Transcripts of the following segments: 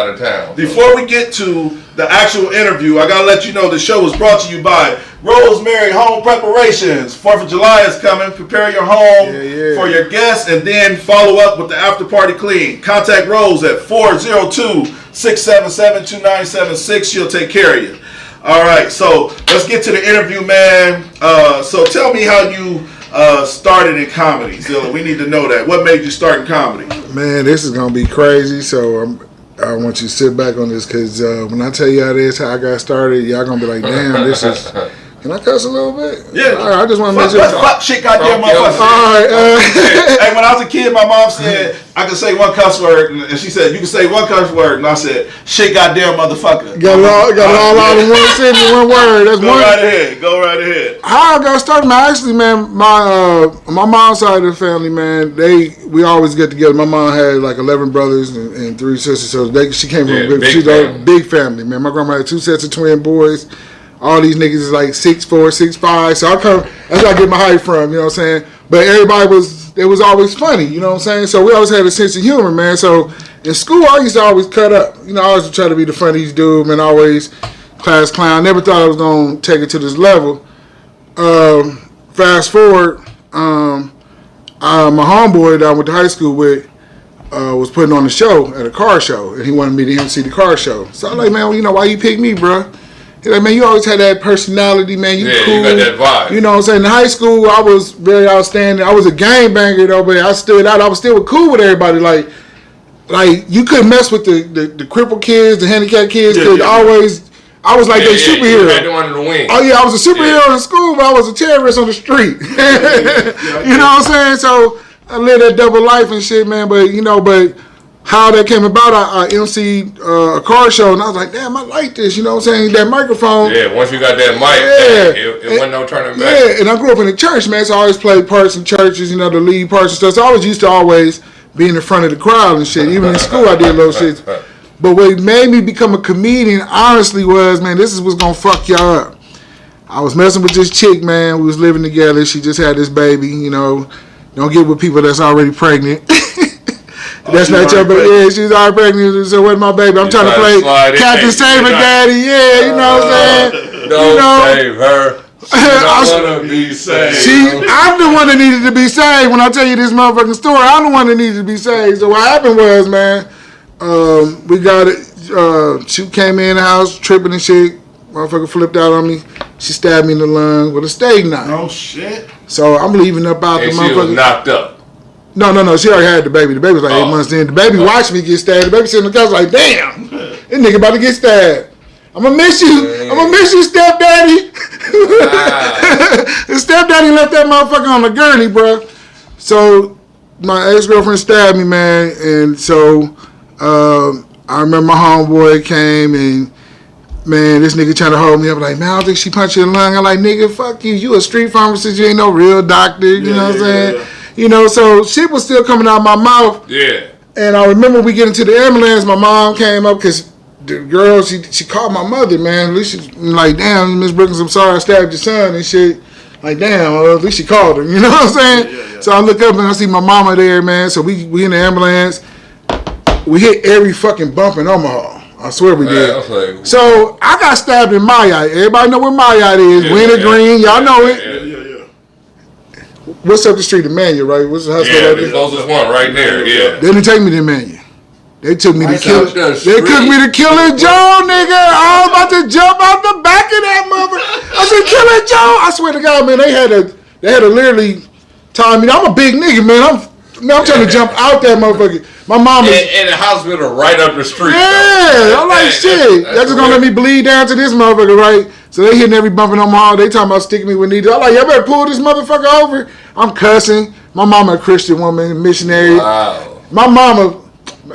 out of town. So. Before we get to the actual interview, I gotta let you know the show is brought to you by Rosemary Home Preparations. 4th of July is coming. Prepare your home for your guests and then follow up with the after party clean. Contact Rose at 402-677-2976. She'll take care of you. All right, so let's get to the interview, man. So tell me how you started in comedy, Zilla. We need to know that. What made you start in comedy? Man, this is gonna be crazy. So I want you to sit back on this because when I tell y'all this, how I got started, y'all gonna be like, damn, this is. Can I cuss a little bit? Yeah. All right, I just want to make sure. Fuck shit, goddamn motherfucker. All right. Hey, when I was a kid, my mom said I could say one cuss word, and she said you can say one cuss word, and I said shit, goddamn motherfucker. Got it all out in one sentence, one word. That's Go right ahead. Go right ahead. How I got started, man. Actually, man, my mom's side of the family, man, we always get together. My mom had like 11 brothers and 3 sisters, so she came from a big family, man. My grandma had 2 sets of twin boys. All these niggas is like 6'4", 6'5", so that's where I get my height from, you know what I'm saying? But everybody it was always funny, you know what I'm saying? So we always had a sense of humor, man. So in school, I used to always cut up. You know, I always try to be the funniest dude, man, always class clown. Never thought I was going to take it to this level. Fast forward, my homeboy that I went to high school with was putting on a show at a car show, and he wanted me to MC the car show. So I'm like, man, well, you know, why you pick me, bro? He's like, man, you always had that personality, man. You cool. You got that vibe. You know what I'm saying? In high school, I was very outstanding. I was a gangbanger, though, but I stood out. I was still cool with everybody. Like you couldn't mess with the crippled kids, the handicapped kids, because I was like their superhero. You had them under the wing. Oh, yeah, I was a superhero in school, but I was a terrorist on the street. You know what I'm saying? So I lived that double life and shit, man. But, you know, how that came about, I emceed a car show, and I was like, damn, I like this, you know what I'm saying? That microphone. Yeah, once you got that mic, it wasn't no turning back. Yeah, and I grew up in the church, man, so I always played parts in churches, you know, the lead parts and stuff. So I was used to always be in the front of the crowd and shit. Even in school, I did little shit. But what made me become a comedian, honestly, was, man, this is what's going to fuck y'all up. I was messing with this chick, man. We was living together. She just had this baby, you know. Don't get with people that's already pregnant. That's not your baby. Yeah, she's already pregnant. So what's my baby? I'm trying to play Captain Save Her Daddy. Yeah, you know what I'm saying? Don't save her. She don't want to be saved. I'm the one that needed to be saved. When I tell you this motherfucking story, I'm the one that needed to be saved. So what happened was, man, we got it. She came in the house tripping and shit. Motherfucker flipped out on me. She stabbed me in the lung with a steak knife. Oh shit! So I'm leaving up out the motherfucker. She was knocked up. No. She already had the baby. The baby was like 8 months in. The baby watched me get stabbed. The baby sitting on the couch like, damn, this nigga about to get stabbed. I'm gonna miss you. I'm gonna miss you, stepdaddy. The stepdaddy left that motherfucker on the gurney, bro. So my ex-girlfriend stabbed me, man. And so I remember my homeboy came and, man, this nigga trying to hold me up like, man, I don't think she punched you in the lung. I'm like, nigga, fuck you. You a street pharmacist. You ain't no real doctor. You know what I'm saying? Yeah. You know, so shit was still coming out of my mouth. Yeah. And I remember we get into the ambulance. My mom came up because the girl, she called my mother, man. At least she like, damn, Miss Brookins, I'm sorry I stabbed your son and shit. Like, damn, at least she called her. You know what I'm saying? Yeah. So I look up and I see my mama there, man. So we in the ambulance. We hit every fucking bump in Omaha. I swear we did. Like, so I got stabbed in Mayite. Everybody know where Mayite is. Winter Green. Y'all know it. Yeah. What's up the street? Emmanuel, right? What's the hospital? Yeah, the closest one right there. Yeah. They didn't take me to Emmanuel. They took me to Killer. They took me to Killer Joe, nigga. I was about to jump out the back of that motherfucker. I said, Killer Joe. I swear to God, man, they had to literally time me. I'm a big nigga, man. I'm trying to jump out that motherfucker. My mom is in the hospital right up the street. Yeah, I'm like, shit. That's just gonna let me bleed down to this motherfucker, right? So they hitting every bump in Omaha. They talking about sticking me with needles. I'm like, y'all better pull this motherfucker over. I'm cussing. My mama a Christian woman, missionary. Wow. My mama,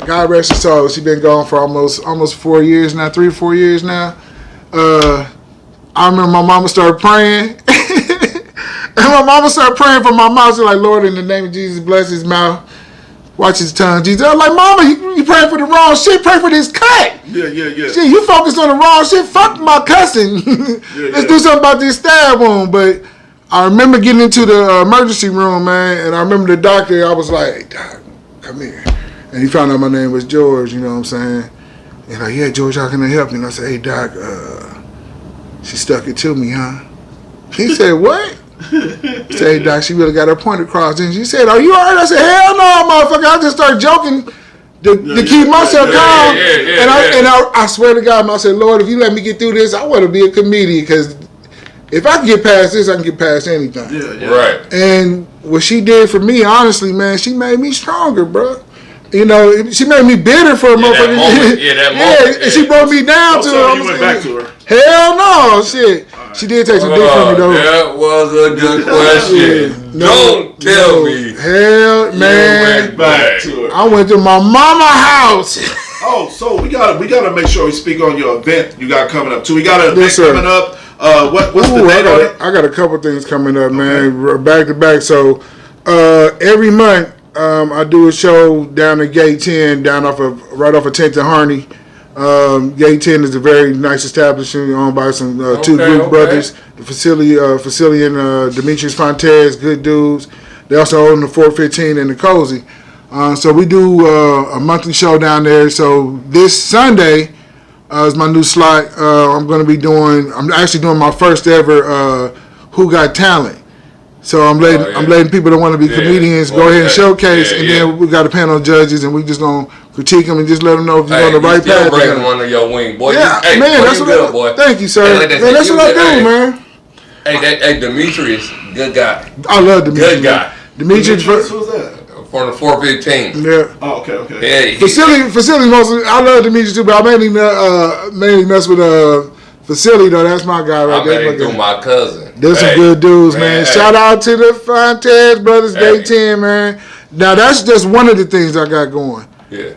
God rest her soul, she been gone for almost 4 years now, 3 or 4 years now. I remember my mama started praying. And my mama started praying for my mouth. She's like, Lord, in the name of Jesus, bless his mouth. Watch his tongue, Jesus. I was like, Mama, you praying for the wrong shit. Pray for this cut. Yeah. Shit, you focus on the wrong shit. Fuck my cussing. Let's do something about this stab wound. But I remember getting into the emergency room, man, and I remember the doctor. I was like, Doc, come here. And he found out my name was George, you know what I'm saying? And like, yeah, George, how can I help you? And I said, hey, Doc, she stuck it to me, huh? He said, what? He said, hey, Doc, she really got her point across. And she said, are you all right? I said, hell no, motherfucker. I just started joking to keep myself calm. And I swear to God, I said, Lord, if you let me get through this, I want to be a comedian, because if I can get past this, I can get past anything. Yeah. Right. And what she did for me, honestly, man, she made me stronger, bro. You know, she made me bitter for a motherfucker. That moment. And she brought me down to her. You went back to her. Hell no, shit. Right. She did take some dick from me, though. That was a good question. Don't tell me. Hell, man. Went back to her. I went to my mama house. Oh, so we gotta make sure we speak on your event you got coming up too. We got an event coming up. What's the date on it? I got a couple things coming up, man, back to back. So every month I do a show down at Gate 10, right off of 10th and Harney. Gate 10 is a very nice establishment owned by some two good brothers. The facility and Demetrius Fontes, good dudes. They also own the 415 and the Cozy. So we do a monthly show down there. So this Sunday is my new slot. I'm actually doing my first ever Who Got Talent. So I'm letting people that want to be comedians go ahead and showcase, and then we got a panel of judges, and we just gonna critique them and just let them know if you're on the right path. Bring one of your wing, boy. Yeah, man, that's what boy. Thank you, sir. Man, that's what I do, man. Hey, Demetrius, good guy. I love Demetrius. Good guy. Demetrius, who's that? From the 415. Yeah. Oh, okay. Yeah, facility mostly. I love Demetrius too, but I mainly mess with Facility though. That's my guy right there. I'm through my cousin. There's some good dudes, man. Shout out to the Fontes brothers, Gate 10, man. Now that's just one of the things I got going. Yeah.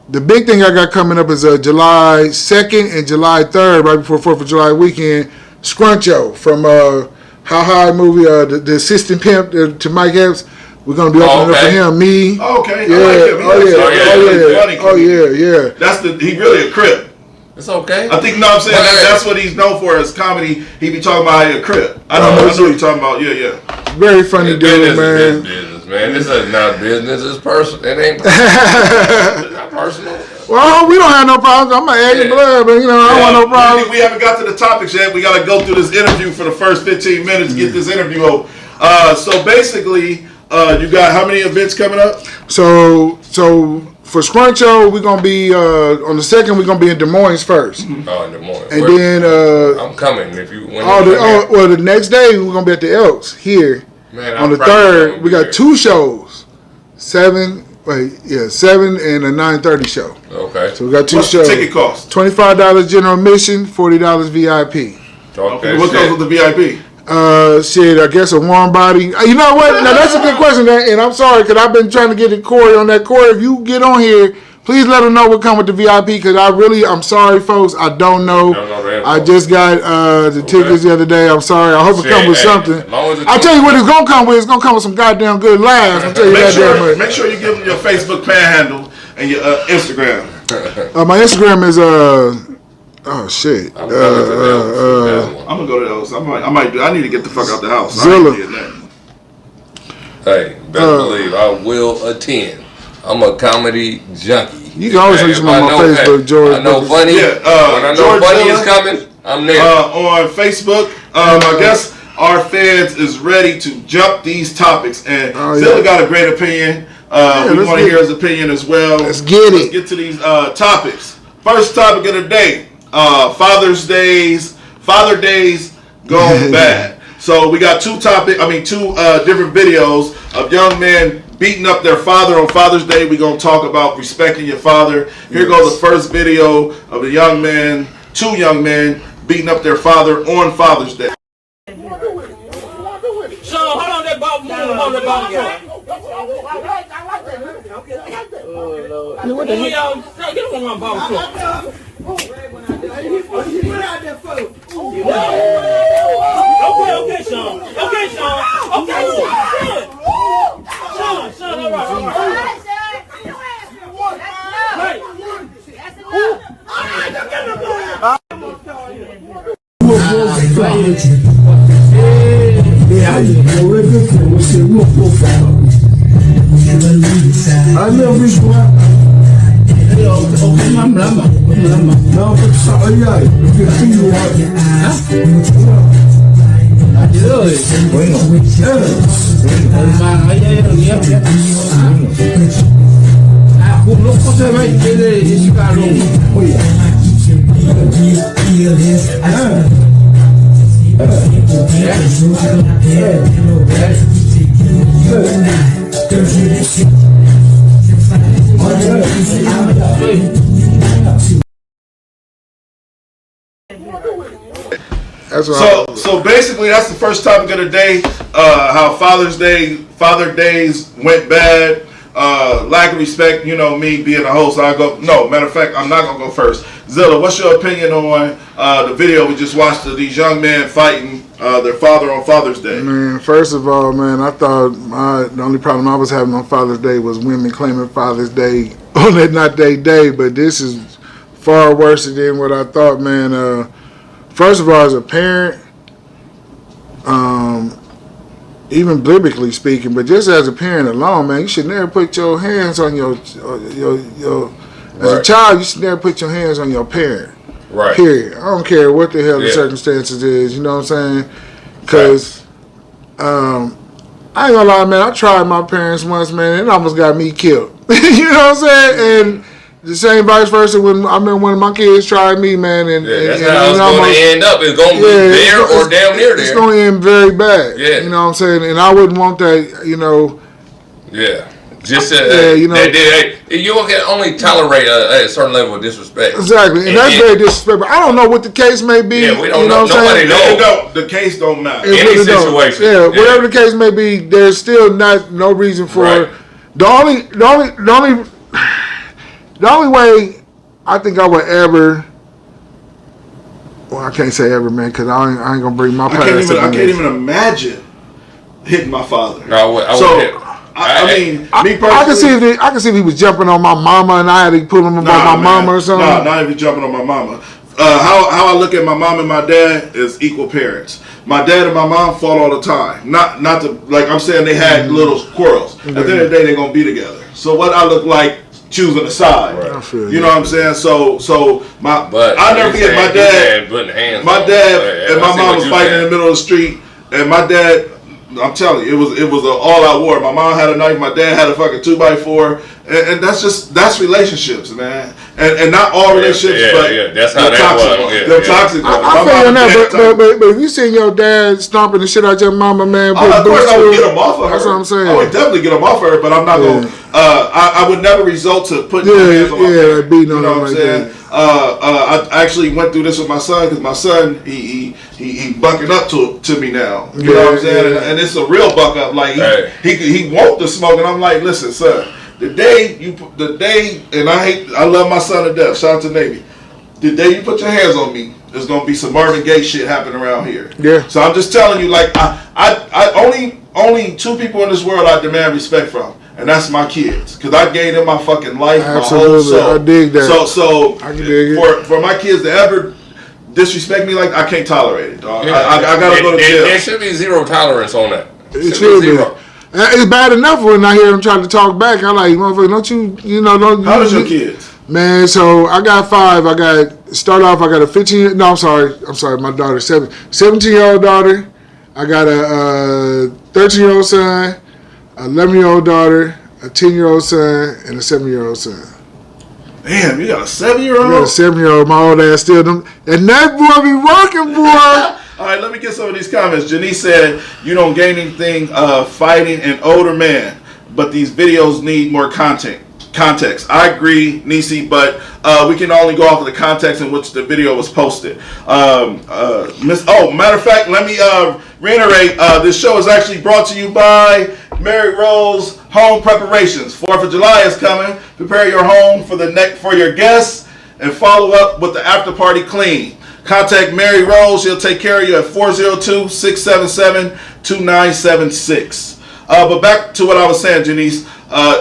The big thing I got coming up is July 2nd and July 3rd, right before 4th of July weekend. Scruncho from How High movie, the assistant pimp to Mike Epps. We're gonna be opening up for him. Me. Okay. Yeah. Oh yeah. He really a crip. It's okay. I think that's what he's known for, is comedy. He be talking about how he a crip. I know what you're talking about. Yeah. Very funny dude, man. Business, man. This is not business. It's personal. It ain't it's not personal. Well, we don't have no problems. I'm gonna add your blood, but I don't want no problems. We haven't got to the topics yet. We gotta go through this interview for the first 15 minutes to get this interview over. So basically, you got how many events coming up? So for Scruncho, we're gonna be on the 2nd. We're gonna be in Des Moines first. Oh, in Des Moines. And then I'm coming if you. The next day we're gonna be at the Elks here. Man, on the 3rd, we got 2 shows. 7 and a 9:30 show. Okay. So we got 2 What's shows. What's the ticket cost? $25 general admission, $40 VIP. Okay. What goes with the VIP? Shit, I guess a warm body. You know what? Now that's a good question, and I'm sorry because I've been trying to get to Corey on that. Corey, if you get on here, please let them know what come with the VIP, because I'm sorry, folks. I don't know. I just got the tickets the other day. I'm sorry. I hope it comes with something. I'll tell you what it's gonna come with. It's gonna come with some goddamn good laughs. I'll tell you that damn much. Make sure you give them your Facebook panhandle and your Instagram. My Instagram is oh shit. I'm gonna go to those. I need to get the fuck out the house. Zilla. Hey, better believe I will attend. I'm a comedy junkie. You can always reach me on my Facebook, George. I know funny. Yeah, when I know funny is coming, I'm there. On Facebook, I guess our fans is ready to jump these topics, and Zilla got a great opinion. We want to hear his opinion as well. Let's get it. Let's get to these topics. First topic of the day. Father Days gone bad. So we got 2 different videos of young men beating up their father on Father's Day. We're going to talk about respecting your father. Here goes the first video of 2 young men beating up their father on Father's Day. Sean, hold on that ball. Hold that ball. What the hell? Get on my ball. Okay, Sean. Okay, Sean. Okay, Sean, all right. lama. No, ay, bueno, kung loco sa may isi kalong. So basically, that's the first topic of the day. How Father Days went bad. Lack of respect. You know me being a host. I go. No, matter of fact, I'm not gonna go first. Zilla, what's your opinion on the video we just watched of these young men fighting their father on Father's Day? Man, first of all, man, I thought the only problem I was having on Father's Day was women claiming Father's Day on that not their day, but this is far worse than what I thought, man. First of all, as a parent, even biblically speaking, but just as a parent alone, man, you should never put your hands on your as a child, you should never put your hands on your parent. Right. Period. I don't care what the hell the circumstances is, you know what I'm saying? Because I ain't gonna lie, man, I tried my parents once, man, and it almost got me killed. You know what I'm saying? And the same vice versa when I remember one of my kids tried me, man, and that's how it's going to end up. It's going to be there or down near there. It's going to end very bad. Yeah. You know what I'm saying? And I wouldn't want that, you know. Yeah. Just you know, you can only tolerate a certain level of disrespect. Exactly, and that's very disrespectful. I don't know what the case may be. Yeah, we don't know. Nobody knows. The case don't matter. Any situation. Yeah, whatever the case may be, there's still no reason for it. The only way I think I would ever. Well, I can't say ever, man, because I ain't gonna bring my past. I can't even imagine hitting my father. No, I mean, me personally, I can see if he was jumping on my mama and I had to pull him about my mama or something. No, not even jumping on my mama. How I look at my mom and my dad is equal parents. My dad and my mom fought all the time. Not to, like I'm saying, they had little quarrels. At the end of the day, they're gonna be together. So what I look like choosing a side. Right. You know what I'm saying? So I never forget my dad. My dad and my mom was fighting in the middle of the street, and my dad. I'm telling you, it was an all-out war. My mom had a knife, my dad had a fucking 2x4, and that's relationships, man. And not all relationships, but that's how that was. Toxic ones. I feel you that, but if you seen your dad stomping the shit out your mama, man, of course I would get him off of her. That's what I'm saying. I would definitely get him off of her, but I'm not going. I would never result to putting hands on my parent. Beating on you know him what I'm like saying? that. I actually went through this with my son because my son he bucking up to me now. You know what I'm saying? And it's a real buck up. Like he want the smoke, and I'm like, listen, son. The day, and I love my son to death. Shout out to Navy. The day you put your hands on me, there's gonna be some Marvin Gaye shit happening around here. Yeah. So I'm just telling you, like, I only two people in this world I demand respect from, and that's my kids, because I gave them my fucking life, my whole soul. I dig that. So I can dig it. For my kids to ever disrespect me like that, I can't tolerate it, dog. Yeah. I gotta go to jail. There should be zero tolerance on that. It should be zero. It's bad enough when I hear them trying to talk back. I'm like, motherfucker, don't. How old your kids? Man, so I got 5. I got a 15. No, I'm sorry. My daughter's 17-year-old daughter. I got a 13-year-old son, a 11-year-old daughter, a 10-year-old son, and a 7-year-old son. Damn, you got a 7-year-old? I got a 7-year-old. My old ass still them, and that boy be working, boy. All right, let me get some of these comments. Janice said, you don't gain anything fighting an older man, but these videos need more context. I agree, Nisi, but we can only go off of the context in which the video was posted. Matter of fact, let me reiterate, this show is actually brought to you by Mary Rose Home Preparations. 4th of July is coming. Prepare your home for your guests and follow up with the after party clean. Contact Mary Rose. She'll take care of you at 402-677-2976. But back to what I was saying, Janice.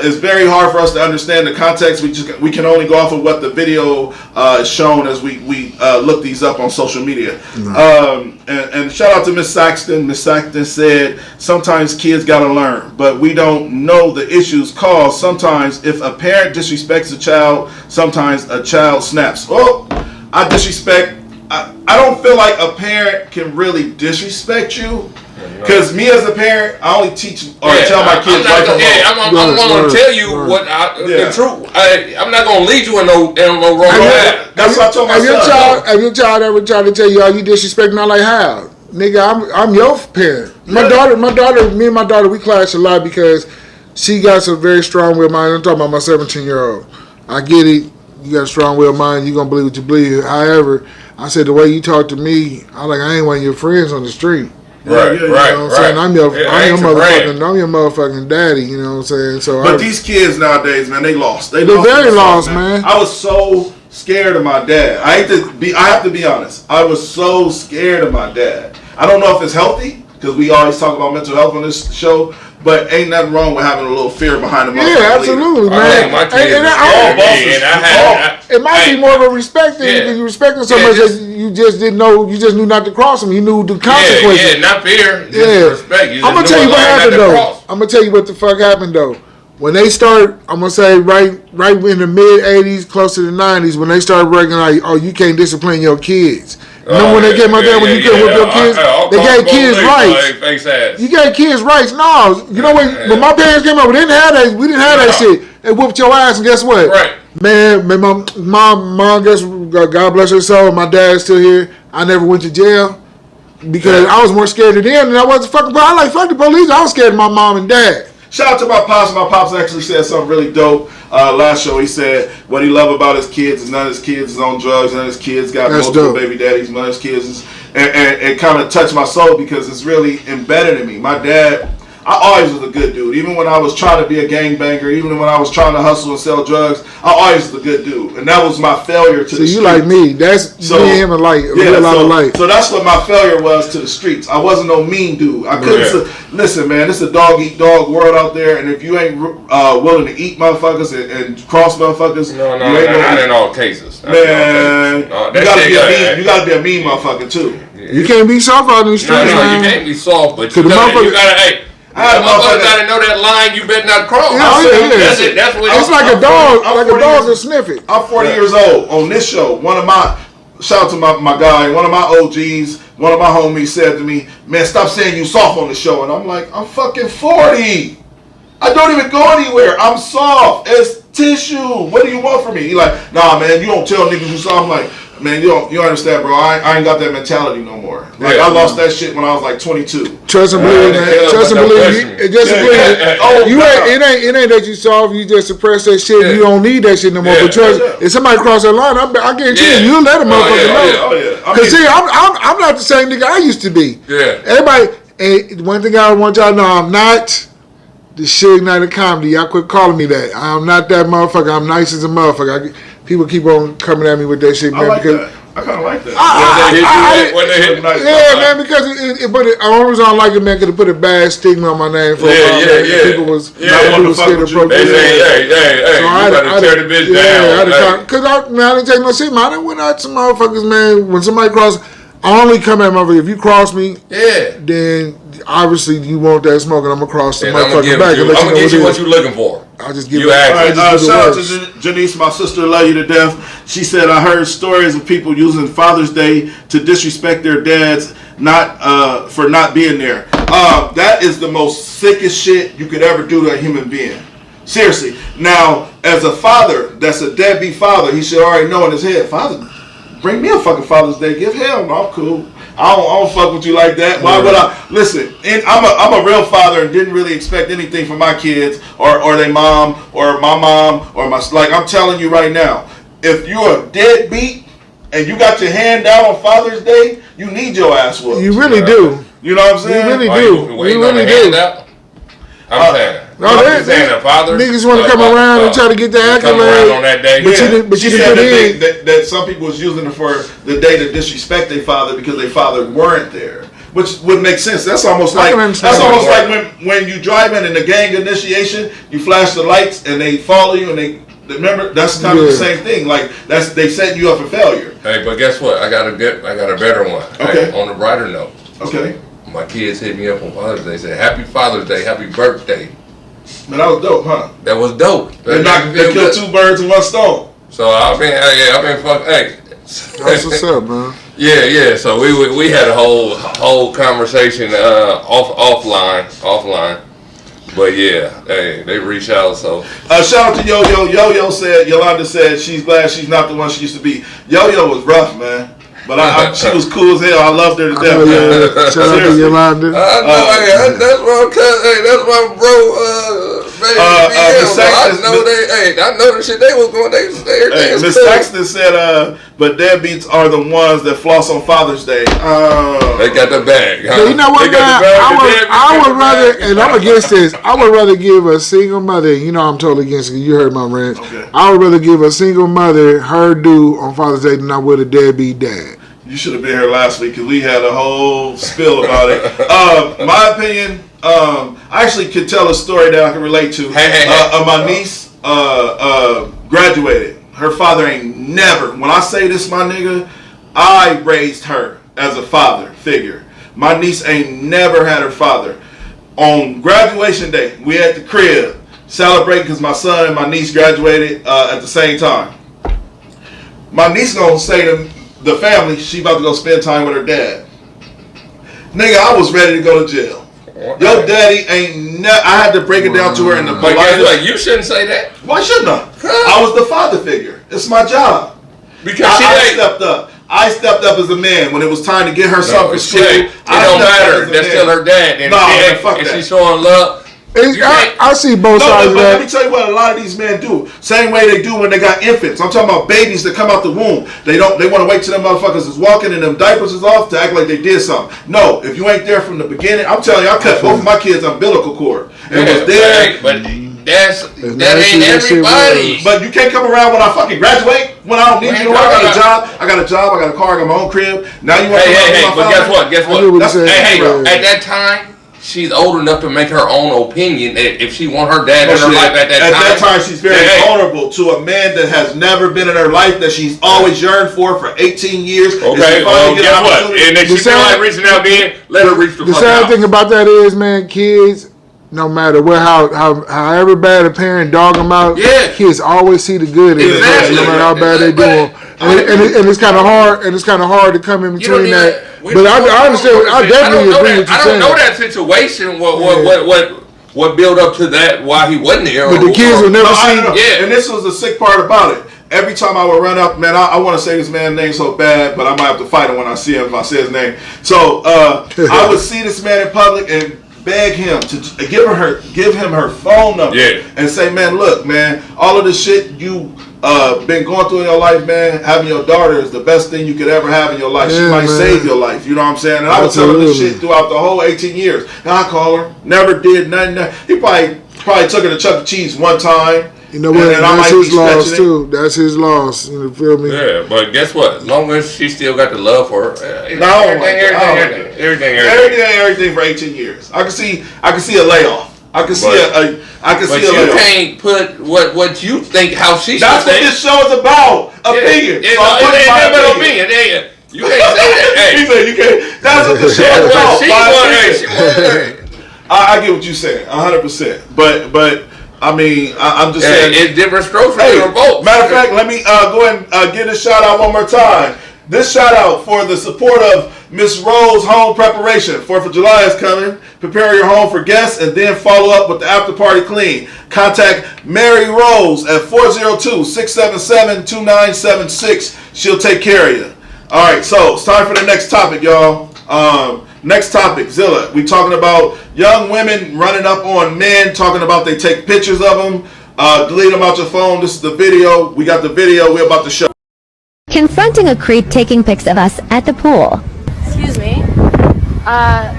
It's very hard for us to understand the context. We can only go off of what the video is shown as we look these up on social media. And shout out to Miss Saxton. Miss Saxton said sometimes kids gotta learn, but we don't know the issues caused. Sometimes if a parent disrespects a child, sometimes a child snaps. Oh, I disrespect. I don't feel like a parent can really disrespect you. Because me as a parent, I only teach or tell my kids right from wrong. I'm going to tell you what the truth. I'm not going to lead you in no wrong path. That's what I told my son. Have your child ever tried to tell you, "Oh, you disrespect me?" I'm like, how? Nigga, I'm your parent. My daughter, me and my daughter, we clash a lot because she got some very strong willed mind. I'm talking about my 17-year-old. I get it. You got a strong willed mind. You gonna believe what you believe. However, I said the way you talk to me, I ain't one of your friends on the street. Right. You know what I'm saying? I'm your motherfucking daddy. You know what I'm saying? So, but these kids nowadays, man, they lost. They're very lost, man. I was so scared of my dad. I have to be honest. I was so scared of my dad. I don't know if it's healthy because we always talk about mental health on this show. But ain't nothing wrong with having a little fear behind the motherfucker. Yeah, absolutely, man. It might be more of a respect thing because you respect him so much that you just didn't know. You just knew not to cross him. You knew the consequences. Yeah, not fear. Just respect. I'm gonna tell you what happened though. I'm gonna tell you what the fuck happened though. When they start, I'm gonna say right in the mid '80s, close to the '90s, when they started working like, oh, you can't discipline your kids. Remember when they came out there when you couldn't whip your kids? They gave kids rights. You gave kids rights. No, you know when my parents came out, we didn't have that shit. They whooped your ass, and guess what? Right. Man, my mom, guess God bless her soul. My dad's still here. I never went to jail because I was more scared of them than I was fucking. But I like fuck the police. I was scared of my mom and dad. Shout out to my pops. My pops actually said something really dope. Last show, he said what he loved about his kids is none of his kids is on drugs. None of his kids got multiple baby daddies. None of his kids is, and it kind of touched my soul because it's really embedded in me. My dad, I always was a good dude. Even when I was trying to be a gangbanger, even when I was trying to hustle and sell drugs, I always was a good dude. And that was my failure to the streets. So you like me. That's me and him alike. So that's what my failure was to the streets. I wasn't no mean dude. I couldn't listen, man, it's a dog-eat-dog world out there, and if you ain't willing to eat motherfuckers and cross motherfuckers, you ain't not in all cases. Man, you gotta be a mean motherfucker, too. You can't be soft out in the streets, man. You can't be soft, but you gotta, motherfucker gotta know that line you better not cross. Yeah. That's what it's like a dog. Like a dog can sniff it. I'm 40 years old. On this show, shout out to my guy, one of my OGs, one of my homies said to me, man, stop saying you soft on the show. And I'm like, I'm fucking 40. I don't even go anywhere. I'm soft. It's tissue. What do you want from me? He like, nah, man, you don't tell niggas you soft. I'm like, man, you understand, bro. I ain't got that mentality no more. Like, I lost that shit when I was like 22. Trust and believe, man. Trust and believe. It ain't that you soft. You just suppress that shit. You don't need that shit no more. But trust, if somebody cross that line, I guarantee you let a motherfucker know. Because see, I'm not the same nigga I used to be. Yeah. Everybody, and one thing I want y'all to know, I'm not the Suge Knight of comedy. Y'all quit calling me that. I'm not that motherfucker. I'm nice as a motherfucker. People keep on coming at me with that shit, man. I kind of like that. Man, because the only reason I like it, man, because it put a bad stigma on my name for a while. People was scared to approach me. You better tear the bitch down. Because I didn't take no shit, man. I done went out to motherfuckers, man. When somebody cross, I only come at motherfucker. If you cross me, then obviously you want that smoke, and I'm gonna cross the motherfucker back. I'm gonna get you what you're looking for. I'll just give you. Shout out to Janice, my sister, love you to death. She said, I heard stories of people using Father's Day to disrespect their dads, not for not being there. That is the most sickest shit you could ever do to a human being. Seriously. Now, as a father, that's a deadbeat father, he should already know in his head, Father, bring me a fucking Father's Day gift. Hell no, I'm cool. I don't fuck with you like that. Why would I? Listen, I'm a real father and didn't really expect anything from my kids or their mom or my mom or my, like, I'm telling you right now, if you're a deadbeat and you got your hand down on Father's Day, you need your ass whooped. You really do. You know what I'm saying? You really do. You really do. I'm saying. I'm saying a father. Niggas want to come around and try to get the accolade on that day. But you didn't put in that some people was using it for the day to disrespect their father because their father weren't there. which would make sense. That's almost like when you drive in the gang initiation, you flash the lights and they follow you and they remember that's kind of the same thing. Like they set you up for failure. Hey, but guess what? I got a better one. Okay. Hey, on a brighter note. Okay. My kids hit me up on Father's Day. Said Happy Father's Day, Happy birthday. Man, that was dope, huh? That was dope. They killed 2 birds with 1 stone. So I've been fuck. Hey. That's what's up, man. Yeah. So we had a whole conversation offline. But yeah, they reach out. So shout out to Yo-Yo. Yo-Yo said, Yolanda said she's glad she's not the one she used to be. Yo-Yo was rough, man. But she was cool as hell. I loved her to death. Shout out to Yolanda. That's my bro. Baby, I know the shit they was going. Miss Saxton said, but deadbeats are the ones that floss on Father's Day. They got the bag. Huh? So you know what, man? I would rather, and I'm against this. I would rather give a single mother. You know, I'm totally against it. You heard my rant. Okay. I would rather give a single mother her due on Father's Day than I would a deadbeat dad. You should have been here last week because we had a whole spill about it. My opinion, I actually could tell a story that I can relate to. My niece graduated. Her father ain't never. When I say this, my nigga, I raised her as a father figure. My niece ain't never had her father. On graduation day, we at the crib celebrating because my son and my niece graduated at the same time. My niece gonna say to the family, she about to go spend time with her dad. Nigga, I was ready to go to jail. Your daddy ain't I had to break it down to her in the politest. Like, you shouldn't say that. Why shouldn't I? I was the father figure. It's my job. Because I stepped up. I stepped up as a man when it was time to get her something for school. It don't matter. That's still her dad. And she's showing love. I see both sides of that. Let me tell you what a lot of these men do. Same way they do when they got infants. I'm talking about babies that come out the womb. They want to wait till them motherfuckers is walking and them diapers is off to act like they did something. No, if you ain't there from the beginning, I'm telling you, I cut both of my kids' umbilical cord. It was there. But that ain't everybody. But you can't come around when I fucking graduate. When I don't need you. I got a job. I got a car. I got my own crib. Now you want to but guess what? At that time, she's old enough to make her own opinion if she want her dad in her life at that time. At that time, she's very vulnerable to a man that has never been in her life, that she's always yearned for 18 years. Okay, guess what? And if she feel like reaching out then, let her reach the fuck out. The sad thing about that is, man, kids, no matter however bad a parent dog them out, kids always see the good in it, no matter how bad they do them. And it's kind of hard. And it's kind of hard to come in between that. But I understand. I definitely agree with you saying. I don't know that situation. What built up to that? Why he wasn't there? But the kids will never see. Yeah, and this was the sick part about it. Every time I would run up, man, I want to say this man's name so bad, but I might have to fight him when I see him if I say his name. So I would see this man in public and beg him to give him her phone number and say, man, look, man, all of the shit you been going through in your life, man, having your daughter is the best thing you could ever have in your life. She might save your life, you know what I'm saying? And I would tell him this shit throughout the whole 18 years. And I call her, never did nothing. He probably took her to Chuck E. Cheese one time. You know what? That's his loss too. That's his loss. You feel me? Yeah, but guess what? As long as she still got the love for her, everything for 18 years. I can see a layoff. I can see a layoff. But you can't put what you think how she should think. That's what this show is about. Opinion. It's about opinion. You can't say that. He said you can't. That's what the show is about. I get what you're saying, 100%. But I mean, I'm just saying it's different strokes for different folks. Matter of fact, let me go ahead and get a shout out one more time. This shout out for the support of Miss Rose Home Preparation. 4th of July is coming. Prepare your home for guests and then follow up with the after party clean. Contact Mary Rose at 402-677-2976. She'll take care of you. All right, so it's time for the next topic, y'all. Next topic, Zilla. We talking about young women running up on men, talking about they take pictures of them, delete them out your phone. This is the video. We got the video. We're about to show. Confronting a creep taking pics of us at the pool. Excuse me. I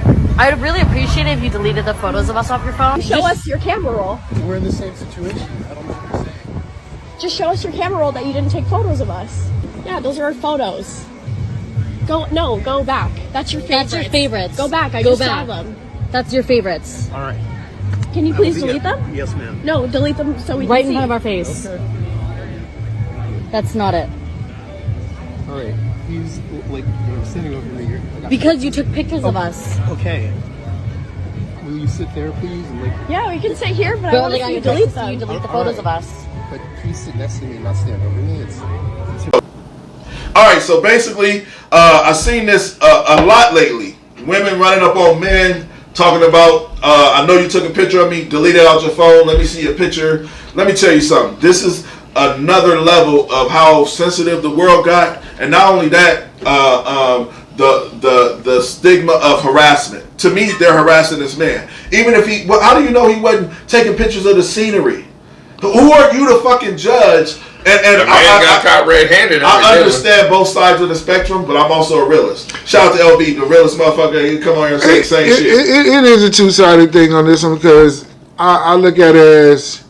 would really appreciate it if you deleted the photos of us off your phone. Show us your camera roll. We're in the same situation. I don't know what you're saying. Just show us your camera roll that you didn't take photos of us. Yeah, those are our photos. Go back. That's your favorites. That's your favorites. Go back. I Go just back. saw them. That's your favorites. All right. Can you please delete them? Yes, ma'am. No, delete them so we Right can in see. front of our face. Okay. That's not it. All right. He's like standing over me. Because you took pictures of us. Okay. Will you sit there, please? And like, Yeah, we can sit here, but I But want to like, see I you delete delete them. You them. delete the All photos right. of us. but please sit next to me, not stand over me. It's All right, so basically, I've seen this a lot lately. Women running up on men, talking about, I know you took a picture of me, delete it out your phone, let me see your picture. Let me tell you something. This is another level of how sensitive the world got. And not only that, the stigma of harassment. To me, they're harassing this man. Even if he, well, how do you know he wasn't taking pictures of the scenery? Who are you to fucking judge? And the man got caught red-handed. I understand both sides of the spectrum, but I'm also a realist. Shout out to LB, the realest motherfucker. He come on here and say the same shit. It is a two-sided thing on this one because I look at it as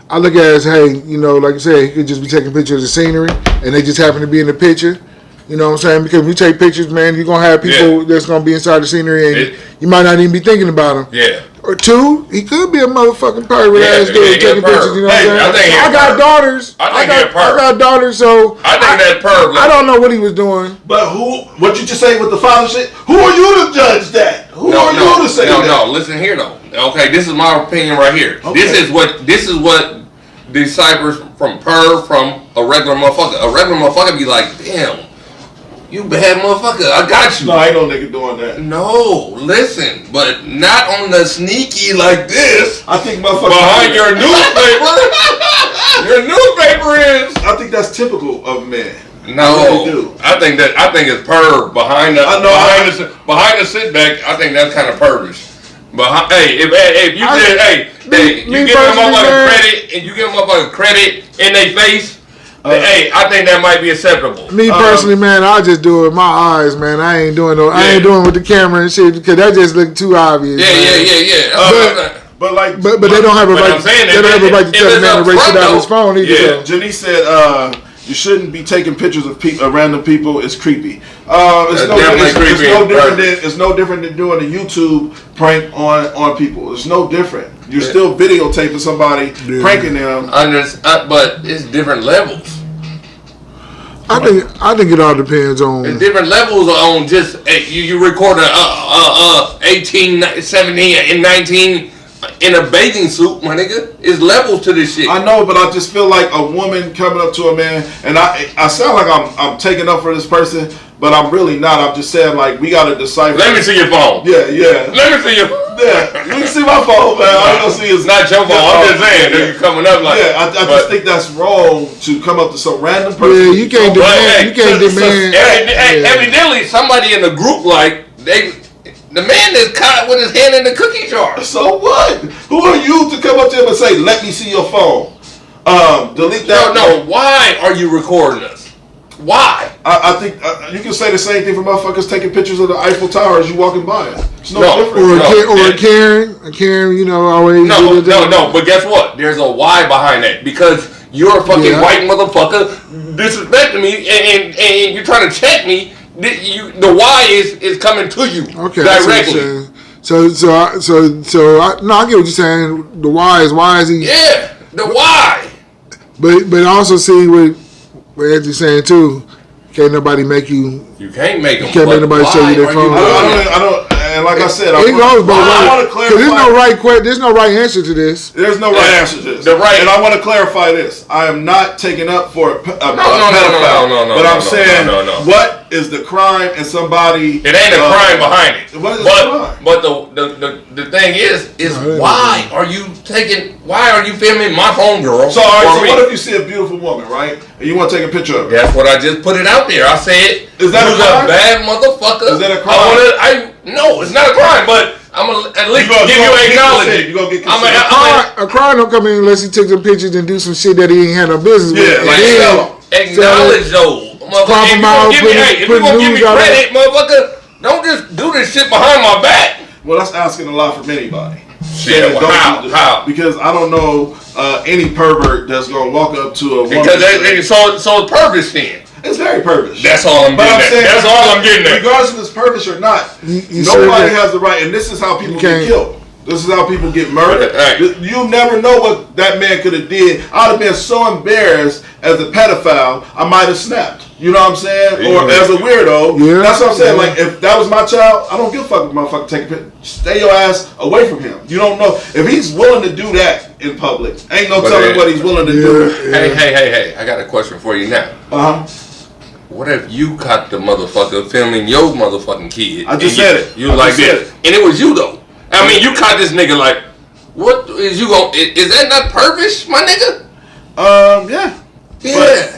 hey, you know, like I said, he could just be taking pictures of the scenery, and they just happen to be in the picture. You know what I'm saying? Because when you take pictures, man, you're gonna have people that's gonna be inside the scenery, and you might not even be thinking about them. Yeah. Or two, he could be a motherfucking pervert ass dude taking pictures. You know what I'm saying? I got daughters. I got daughters, so I think that's perv. I don't know what he was doing. But what you just say with the father shit? Who are you to judge that? Who are you to say that? No, listen here though. Okay, this is my opinion right here. Okay. This is what deciphers from perv from a regular motherfucker. A regular motherfucker be like, damn, you bad motherfucker, I got you. No, ain't no nigga doing that. No, listen, but not on the sneaky like this. I think motherfuckers behind your newspaper. Your newspaper is. I think that's typical of men. No, I really do. I think it's perv behind the sit back. I think that's kind of pervish. But hey, if you you give them up a credit and you give them up a credit in their face. Hey, I think that might be acceptable. Me personally, man, I just do it with my eyes, man. I ain't doing I ain't doing with the camera and shit because that just look too obvious. Yeah. But they don't have a right. They don't have a right to tell the man to erase it out of his phone either. Yeah, Janice said you shouldn't be taking pictures of random people. It's creepy. It's no different than doing a YouTube prank on people. It's no different. You're still videotaping somebody pranking them. But it's different levels. I think it all depends on. It's different levels on just you record 18, 17, and 19 in a bathing suit, my nigga. It's levels to this shit. I know, but I just feel like a woman coming up to a man, and I sound like I'm taking up for this person, but I'm really not. I'm just saying like we gotta decipher. Let me see your phone. Yeah. Let me see your. Yeah, you can see my phone, man. All you gonna see is not your phone. I'm just saying that you coming up like. Yeah, I just think that's wrong to come up to some random person. Yeah, you can't demand. Evidently, somebody in the group like the man is caught with his hand in the cookie jar. So what? Who are you to come up to him and say, "Let me see your phone"? Delete that. No. Why are you recording us? Why? I think you can say the same thing for motherfuckers taking pictures of the Eiffel Tower as you walking by it. It's no different. A Karen, you know, always. No. But guess what? There's a why behind that because you're a fucking white motherfucker disrespecting me, and you're trying to check me. The why is coming to you directly. So I get what you're saying. The why is he? Yeah, the why. But also see what Angie's saying too. Can't nobody make you. You can't make them. Can't make nobody show you their phone. I don't. And like I said, it goes both ways. I want to clarify. There's no right answer to this. There's no right answer to this. And I want to clarify this. I am not taking up for a pedophile. No. But I'm saying, what is the crime in somebody? It ain't a crime behind it. What is the crime? But the thing is why are you filming my homegirl? So what if you see a beautiful woman, right? And you want to take a picture of her? That's what I just put it out there. I said, is that a crime? A bad motherfucker. Is that a crime? No, it's not a crime, but I'm gonna at least give you acknowledgement. You gonna get a crime don't come in unless he took some pictures and do some shit that he ain't had no business with. Acknowledge those. If you gonna give me credit, motherfucker, don't just do this shit behind my back. Well, that's asking a lot from anybody. Yeah, how? Because I don't know any pervert that's gonna walk up to a woman. So it's pervert then. It's very pervish. That's all I'm getting at. That's all I'm getting at. Regardless if it's pervish or not, nobody has the right. And this is how people get killed. This is how people get murdered. You never know what that man could have did. I'd have been so embarrassed as a pedophile, I might have snapped. You know what I'm saying? Or as a weirdo. Yeah. That's what I'm saying. Like, if that was my child, I don't give a fuck if motherfucker take a picture. Stay your ass away from him. You don't know. If he's willing to do that in public, ain't no telling what he's willing to do. Hey. I got a question for you now. What if you caught the motherfucker filming your motherfucking kid? I just said it. You like this. And it was you, though. I mean, you caught this nigga like, what is you going, is that not pervish, my nigga? Yeah.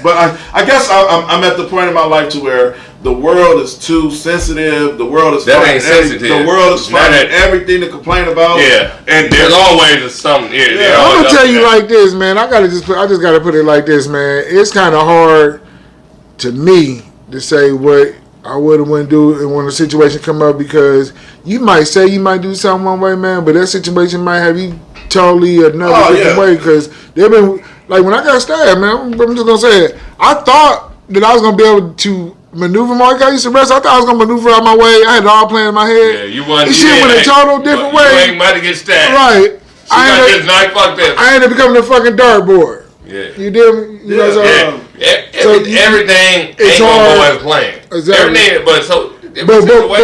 But I guess I'm at the point in my life to where the world is too sensitive. The world is sensitive. The world is finding everything to complain about. Yeah, and there's always something. I'm gonna tell you like this, man. I just gotta put it like this, man. It's kind of hard to me to say what I would have wouldn't do when a situation come up, because you might say you might do something one way, man, but that situation might have you totally another different way. Because they've been like, when I got stabbed, man, I'm just gonna say it. I thought that I was gonna be able to maneuver my guy. I thought I was gonna maneuver out my way. I had it all planned in my head. Yeah, you wasn't. This shit went a total different way. You ain't about to get stabbed. Right. I ended up becoming a fucking dartboard. Yeah. You did me? You know, everything ain't gonna go as planned. Exactly. Everything, but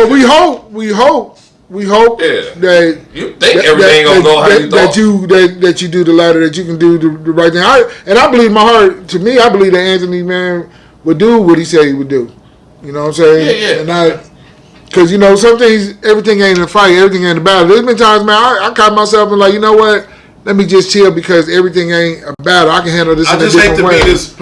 we hope that you think everything gonna go how you thought. That you do the latter, that you can do the right thing. I believe in my heart. To me, I believe that Anthony, man, would do what he said he would do. You know what I'm saying? Yeah. Because, you know, some things, everything ain't a fight, everything ain't a battle. There's been times, man, I caught myself and like, you know what? Let me just chill because everything ain't a battle. I can handle this in a different way. I just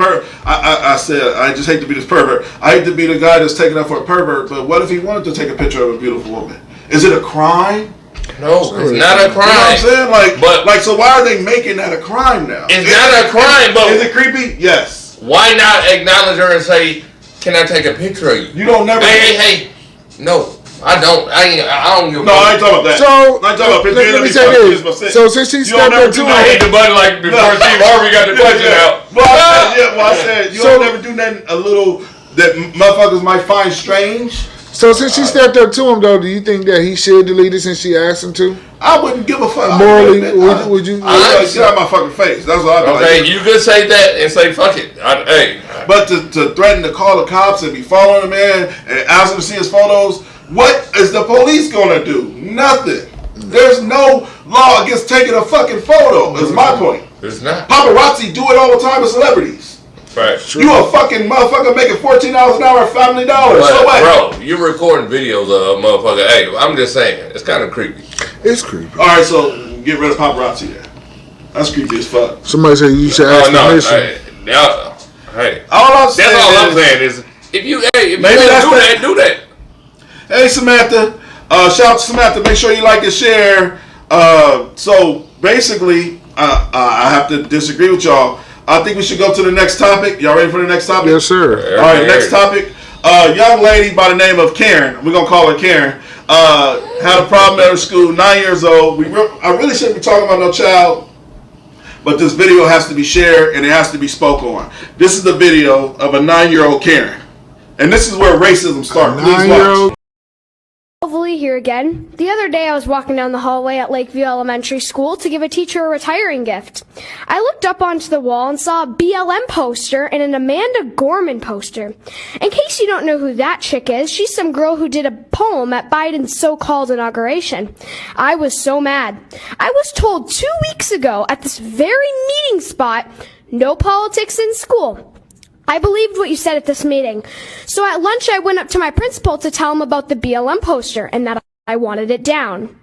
hate to be this pervert. I hate to be the guy that's taken up for a pervert, but what if he wanted to take a picture of a beautiful woman? Is it a crime? No, it's not a crime. You know what I'm saying? So why are they making that a crime now? It's not a crime, but is it creepy? Yes. Why not acknowledge her and say, "Can I take a picture of you?" You don't never. Hey. No, I don't. I don't give a fuck. I ain't talking about that. So I ain't talking about pictures. Let me say this. So since she stepped up to I hit the button like before Steve Harvey got the question out. I said you don't never do nothing a little that motherfuckers might find strange. So since she stepped up to him, though, do you think that he should delete it since she asked him to? I wouldn't give a fuck. Morally, would you? Get out of my fucking face. That's what I'd be like. You could say that and say fuck it. But to threaten to call the cops and be following the man and ask him to see his photos, what is the police gonna do? Nothing. There's no law against taking a fucking photo. Is my point. There's not. Paparazzi do it all the time with celebrities. Right. You a fucking motherfucker making $14 an hour, $5 million. So what? Bro, you're recording videos of a motherfucker. Hey, I'm just saying, it's kind of creepy. It's creepy. All right, so get rid of paparazzi then. That's creepy as fuck. Somebody say you should ask permission. Hey. All I'm saying is, if you do that. Hey, Samantha. Shout out to Samantha. Make sure you like and share. So basically, I have to disagree with y'all. I think we should go to the next topic. Y'all ready for the next topic? Yes, sir. All right, next topic. Young lady by the name of Karen. We're going to call her Karen. Had a problem at her school, 9 years old. I really shouldn't be talking about no child, but this video has to be shared and it has to be spoke on. This is the video of a 9-year-old Karen. And this is where racism starts. Please watch. Hopefully here again. The other day I was walking down the hallway at Lakeview Elementary School to give a teacher a retiring gift. I looked up onto the wall and saw a BLM poster and an Amanda Gorman poster. In case you don't know who that chick is, she's some girl who did a poem at Biden's so-called inauguration. I was so mad. I was told 2 weeks ago at this very meeting spot, no politics in school. I believed what you said at this meeting. So at lunch, I went up to my principal to tell him about the BLM poster and that I wanted it down.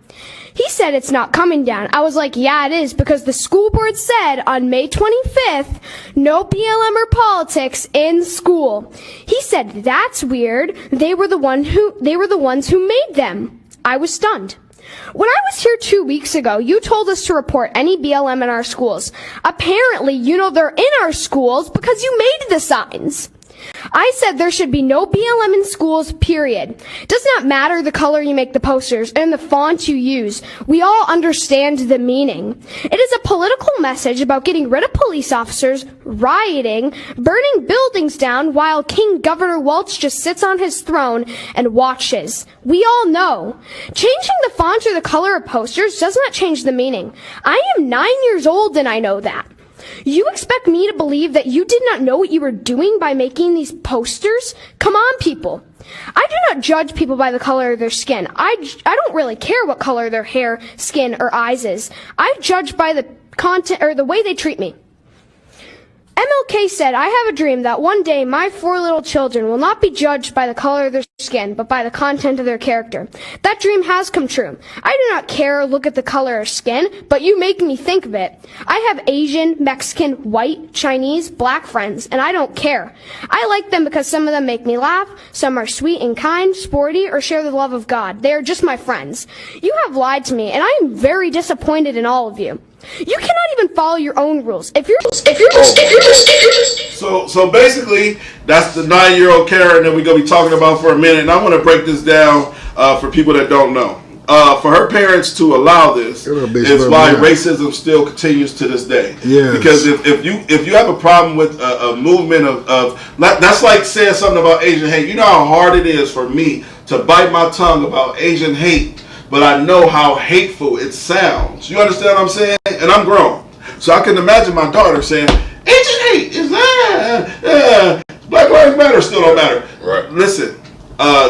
He said it's not coming down. I was like, yeah, it is, because the school board said on May 25th, no BLM or politics in school. He said, that's weird. They were the ones who made them. I was stunned. When I was here 2 weeks ago, you told us to report any BLM in our schools. Apparently, you know they're in our schools because you made the signs. I said there should be no BLM in schools, period. It does not matter the color you make the posters and the font you use. We all understand the meaning. It is a political message about getting rid of police officers, rioting, burning buildings down while King Governor Welch just sits on his throne and watches. We all know. Changing the font or the color of posters does not change the meaning. I am 9 years old and I know that. You expect me to believe that you did not know what you were doing by making these posters? Come on, people. I do not judge people by the color of their skin. I don't really care what color their hair, skin, or eyes is. I judge by the content or the way they treat me. MLK said, I have a dream that one day my 4 little children will not be judged by the color of their skin, but by the content of their character. That dream has come true. I do not care or look at the color of skin, but you make me think of it. I have Asian, Mexican, white, Chinese, black friends, and I don't care. I like them because some of them make me laugh, some are sweet and kind, sporty, or share the love of God. They are just my friends. You have lied to me, and I am very disappointed in all of you. You cannot even follow your own rules. So basically, that's the 9-year-old Karen that we're gonna be talking about for a minute, and I want to break this down for people that don't know. For her parents to allow this is why racism still continues to this day. Yes. Because if you have a problem with a movement of that's like saying something about Asian hate. You know how hard it is for me to bite my tongue about Asian hate, but I know how hateful it sounds. You understand what I'm saying? And I'm grown. So I can imagine my daughter saying, Asian hate is Black Lives Matter still don't matter. Right. Listen,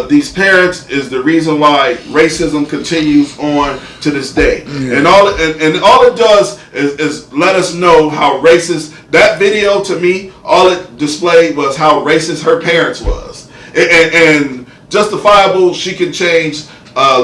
these parents is the reason why racism continues on to this day. Yeah. And all it does is let us know how racist that video, to me, all it displayed was how racist her parents was. And justifiable, she can change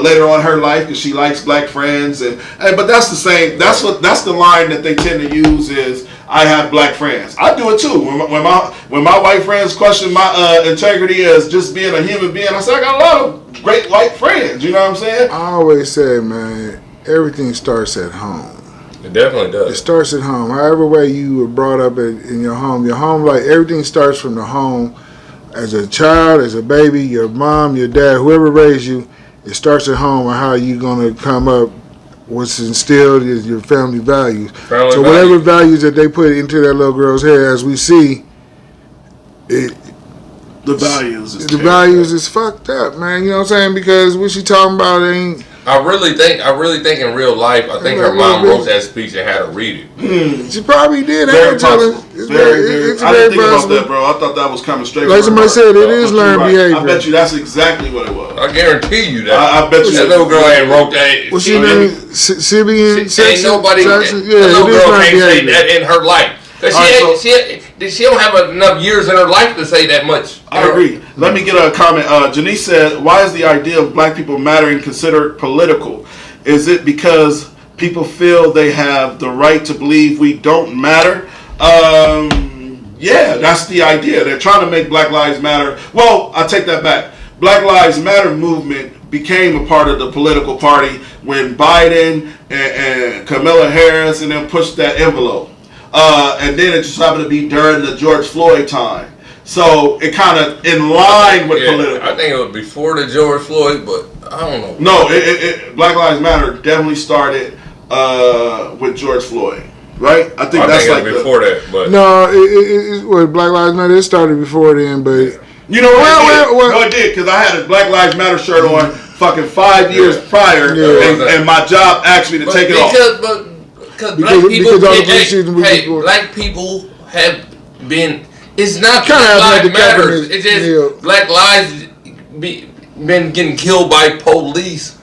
later on in her life because she likes black friends, but that's the same. That's the line that they tend to use is I have black friends. I do it too. When my white friends question my integrity as just being a human being, I say I got a lot of great white friends. You know what I'm saying? I always say, man, everything starts at home. It definitely does. It starts at home. However way you were brought up in your home, like everything starts from the home. As a child, as a baby, your mom, your dad, whoever raised you. It starts at home and how you gonna come up. What's instilled is your family values. Whatever values that they put into that little girl's head, as we see, the values is fucked up, man. You know what I'm saying? Because what she talking about ain't. I really think in real life, I think her mom wrote that speech and had her read it. She probably did. Very possible. Very. I didn't think about that, bro. I thought that was coming straight from her. Like somebody said, it is learned behavior. I bet you that's exactly what it was. I guarantee you that. I bet you that little girl ain't wrote that. What's her name? Sibian Ain't nobody. That little girl can't say that in her life. She don't have enough years in her life to say that much. I agree. Let me get a comment. Janice said, why is the idea of black people mattering considered political? Is it because people feel they have the right to believe we don't matter? Yeah, that's the idea. They're trying to make Black Lives Matter. Well, I take that back. Black Lives Matter movement became a part of the political party when Biden and Kamala Harris and them pushed that envelope. And then it just happened to be during the George Floyd time. So it kind of in line with political. I think it was before the George Floyd, but I don't No, know. Black Lives Matter definitely started with George Floyd, right? I think that's like before that, but no, it Black Lives Matter. It started before then, but you know what? No, it did because I had a Black Lives Matter shirt on fucking 5 years prior, and my job asked me to take it off. Because black people have been. It's not Black Lives Matters. It's just Black lives been getting killed by police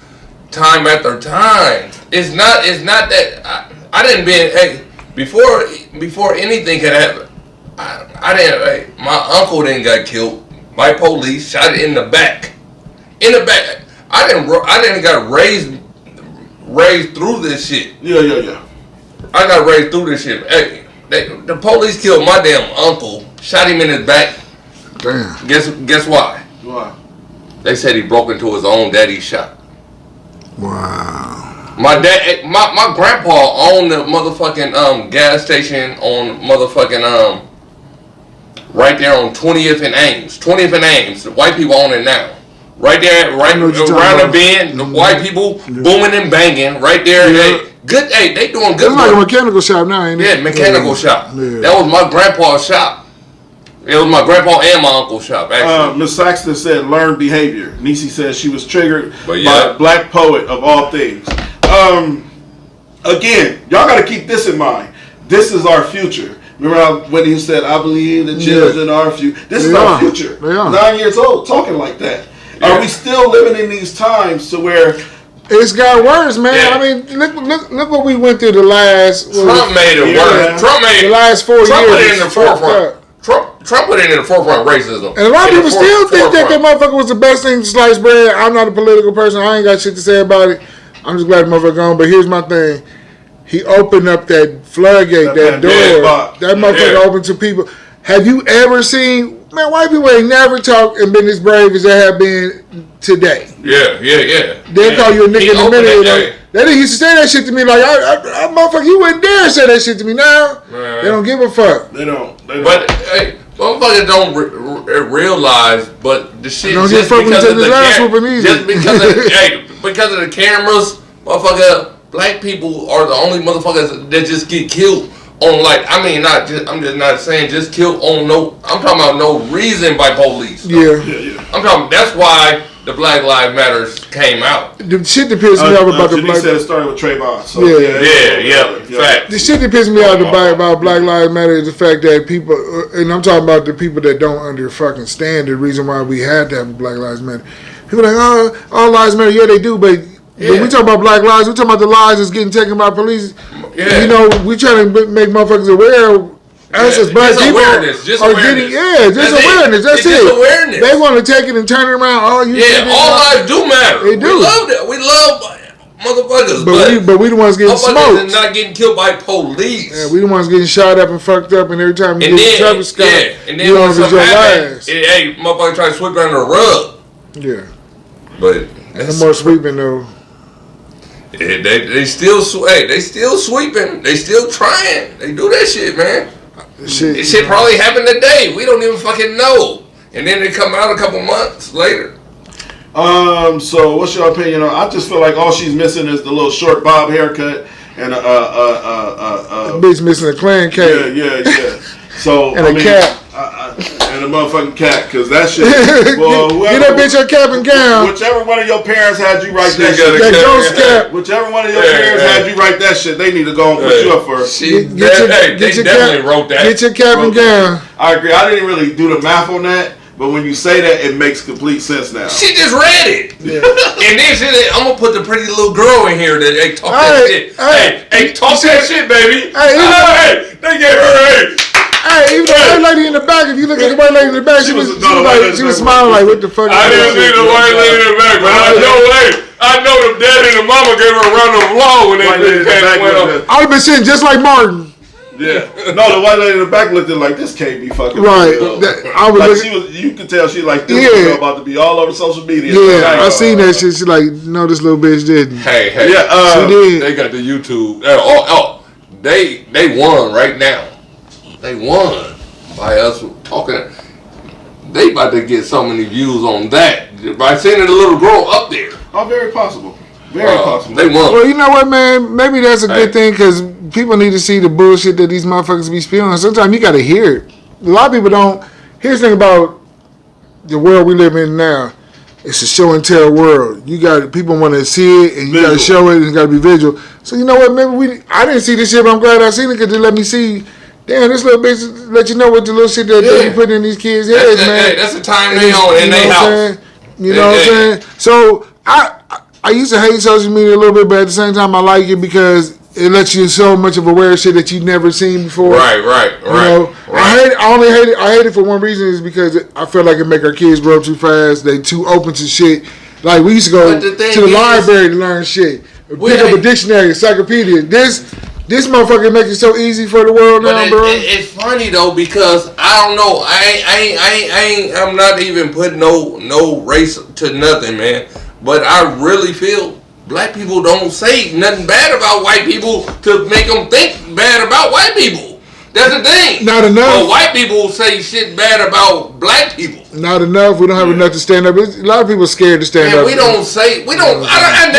time after time. It's not that I didn't before anything could happen. I didn't. My uncle didn't got killed by police. Shot in the back. In the back. I didn't got raised through this shit. Yeah. I got raised through this shit. Hey, the police killed my damn uncle. Shot him in his back. Damn. Guess why? Why? They said he broke into his own daddy's shop. Wow. My grandpa owned the motherfucking gas station on motherfucking right there on 20th and Ames. 20th and Ames. The white people own it now. Right there, right around the bend, the white people booming and banging right there. Yeah. They doing good. It's like a mechanical shop now, ain't it? Yeah, mechanical shop. Yeah. That was my grandpa's shop. It was my grandpa and my uncle's shop, actually. Miss Saxton said learned behavior. Nisi said she was triggered by yeah. a black poet of all things. Again, y'all got to keep this in mind. This is our future. Remember when he said, I believe the children are our future. This is our future. 9 years old, talking like that. Yeah. Are we still living in these times to where... It's got worse, man. Yeah. I mean, look what we went through the last... Trump made it worse. Trump made the last 4 years. Trump put it in the forefront. Trump put it in the forefront, racism. And a lot of people still think that motherfucker was the best thing to slice bread. I'm not a political person. I ain't got shit to say about it. I'm just glad the motherfucker gone. But here's my thing. He opened up that floodgate, that door. That motherfucker opened to people. Have you ever seen... Man, white people ain't never talked and been as brave as they have been today. Yeah. They call you a nigga in a minute. They used to say that shit to me like, I motherfucker, you wouldn't dare say that shit to me now. They don't give a fuck. They don't. But, hey, motherfuckers don't realize, but the shit don't just because of the because of the cameras, motherfucker, black people are the only motherfuckers that just get killed on I'm just not saying just killed on I'm talking about no reason by police. Yeah. I'm talking, that's why the Black Lives Matters came out. The shit that pissed me off about the black... said it started with Trayvon. So Fact. The shit that pissed me off about Black Lives Matter is the fact that people, and I'm talking about the people that don't under fucking stand the reason why we had to have Black Lives Matter. People are like, oh, all lives matter. Yeah, they do, but when we talk about black lives, we talking about the lives that's getting taken by police. Yeah. You know, we trying to make motherfuckers aware. Us as black people awareness. getting awareness. That's it. Just awareness. They want to take it and turn it around. All lives do matter. They do. We love that. We love motherfuckers. But we the ones getting smoked. And not getting killed by police. Yeah, we the ones getting shot up and fucked up, and every time you get a traffic stop, and then you know when it's your last. Hey, motherfucker try to sweep under the rug. Yeah. But no more sweeping though. Yeah, they still sweeping. They still trying. They do that shit, man. This shit probably happened today. We don't even fucking know. And then they come out a couple months later. So what's your opinion on? I just feel like all she's missing is the little short bob haircut and bitch missing a clan cake. Yeah. So and a cat. And a motherfucking cat, because that shit. Well, get that bitch her cap and gown. Whichever one of your parents had you write that shit. That ghost cap. Whichever one of your parents had you write that shit, they need to go and put you up for. They definitely wrote that. Get your cap and gown. I agree. I didn't really do the math on that. But when you say that, it makes complete sense now. She just read it. Yeah. And then she said, I'm going to put the pretty little girl in here that talk that shit. Hey, talk that shit, baby. Hey, they gave her Hey, even the white lady in the back, if you look at the white lady in the back, she was smiling like, what the fuck? I didn't see the white lady in the back, but I know the daddy and the mama gave her a round of applause when they went up. I would have been sitting just like Martin. Yeah. No, the white lady in the back looked like, this can't be fucking right. You could tell she like, this was about to be all over social media. Yeah, I seen that shit. She like, no, this little bitch didn't. Hey. Yeah, she did. They got the YouTube. They won right now. They won by us talking. They about to get so many views on that by sending the little girl up there. Oh, very possible. Very possible. They won. Well, you know what, man? Maybe that's a good thing because people need to see the bullshit that these motherfuckers be spewing. Sometimes you got to hear it. A lot of people don't. Here's the thing about the world we live in now. It's a show and tell world. People want to see it, and you got to show it, and it's got to be visual. So you know what? Maybe I didn't see this shit, but I'm glad I seen it because they let me see. Damn, this little bitch let you know what the little shit that they put in these kids' heads, man. Hey, that's the time they on in their house. You know what I'm saying? So I used to hate social media a little bit, but at the same time I like it because it lets you so much of aware shit that you've never seen before. Right. You know, I hate it for one reason is because I feel like it make our kids grow up too fast. They too open to shit. Like we used to go to the library to learn shit. Pick up a dictionary, encyclopedia. This motherfucker makes it so easy for the world now, bro. It's funny though because I don't know. I'm not even putting no race to nothing, man. But I really feel black people don't say nothing bad about white people to make them think bad about white people. That's the thing. Not enough. Well, white people say shit bad about black people. Not enough. We don't have enough to stand up. A lot of people are scared to stand up. We don't say. We don't. I ain't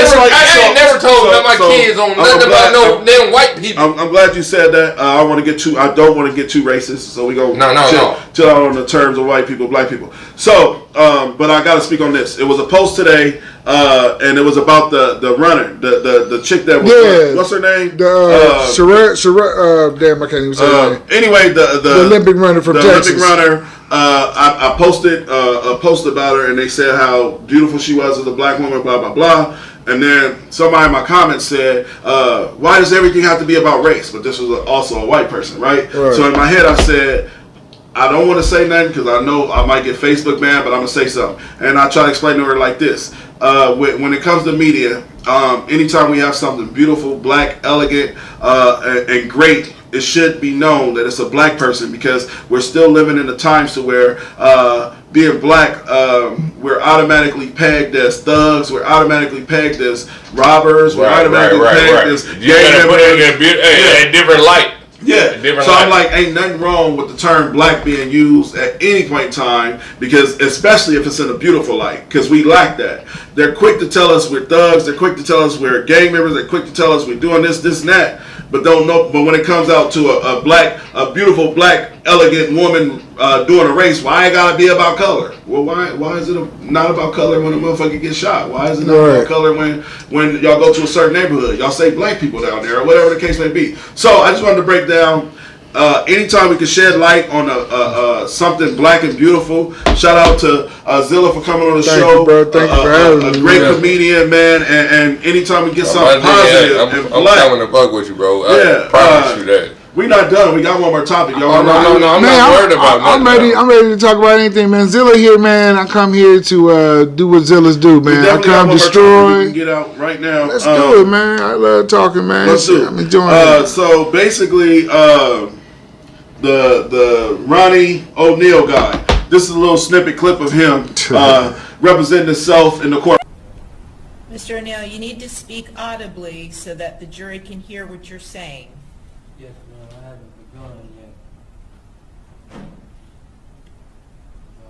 never told my kids on nothing about no damn white people. I'm glad you said that. I don't want to get too racist. So we go chill out on the terms of white people, black people. So, but I got to speak on this. It was a post today, and it was about the runner, the chick that was what's her name? Damn, I can't even say her name. Anyway, the Olympic runner from Texas. Olympic runner. I posted a post about her, and they said how beautiful she was as a black woman, blah blah blah. And then somebody in my comments said, "Why does everything have to be about race?" But this was also a white person, right? So in my head, I said, I don't want to say nothing because I know I might get Facebook mad, but I'm gonna say something. And I try to explain to her like this: when it comes to media, anytime we have something beautiful, black, elegant, and great, it should be known that it's a black person, because we're still living in the times to where being black, we're automatically pegged as thugs, we're automatically pegged as robbers, we're automatically pegged as you gotta put it in a different light. Yeah, so I'm like, ain't nothing wrong with the term black being used at any point in time, because especially if it's in a beautiful light, because we lack that. They're quick to tell us we're thugs, they're quick to tell us we're gang members, they're quick to tell us we're doing this, and that, but don't know. But when it comes out to a beautiful black, elegant woman doing a race, why it gotta be about color? Well, why is it not about color when a motherfucker gets shot? Why is it not about color when y'all go to a certain neighborhood? Y'all say black people down there, or whatever the case may be. So I just wanted to break down. Anytime we can shed light on something black and beautiful. Shout out to Zilla for coming on the show. Thank you, bro. Thank you for having me. A great comedian, man. And anytime we get something positive and black, I'm coming to fuck with you, bro. I promise you that. We not done. We got one more topic, y'all. No, I'm not worried about nothing. I'm ready to talk about anything, man. Zilla here, man. I come here to do what Zillas do, man. I come destroy. We can get out right now. Let's do it, man. I love talking, man. Let's do it. I'm enjoying it. So basically, the Ronnie O'Neal guy. This is a little snippet clip of him representing himself in the court. Mr. O'Neal, you need to speak audibly so that the jury can hear what you're saying. Yes, ma'am. I haven't begun yet. I